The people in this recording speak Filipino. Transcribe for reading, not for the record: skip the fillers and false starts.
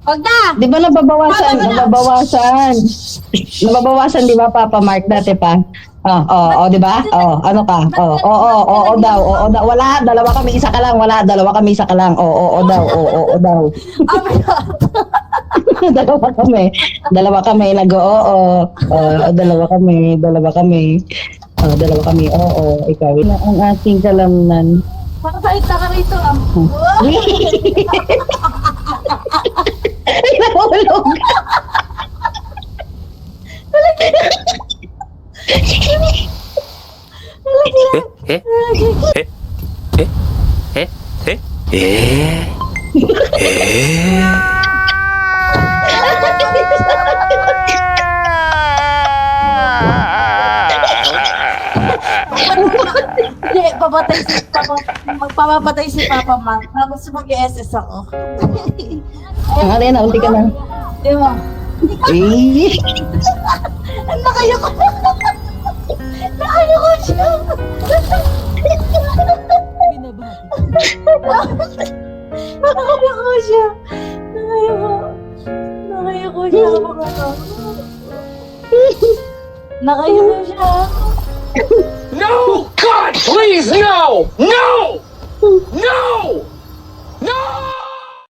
Wag na! Di ba nababawasan? Nababawasan. Nababawasan, di ba, Papa Mark, dati pa? Di ba? Ano ka? Oo daw. Wala, dalawa kami, isa ka lang. Wala, dalawa kami, isa ka lang. Oo daw. Dalawa kami. Dalawa kami, nag-oo. Dalawa kami. Dalawa kami, oo. Ikaw na ang ating kalamnan. Makasalita ka rito. Ay, nahulog. Hindi, magpapapatay si Papa Mark. Tapos mag-SS ako. Ang Alena, unti ka lang. Di ba? Eh. Nakayo ko. Nakayo ko siya. Nakayo ko siya. Nakayo ko siya. Nakayo ko siya. No! God, please, no! No! No!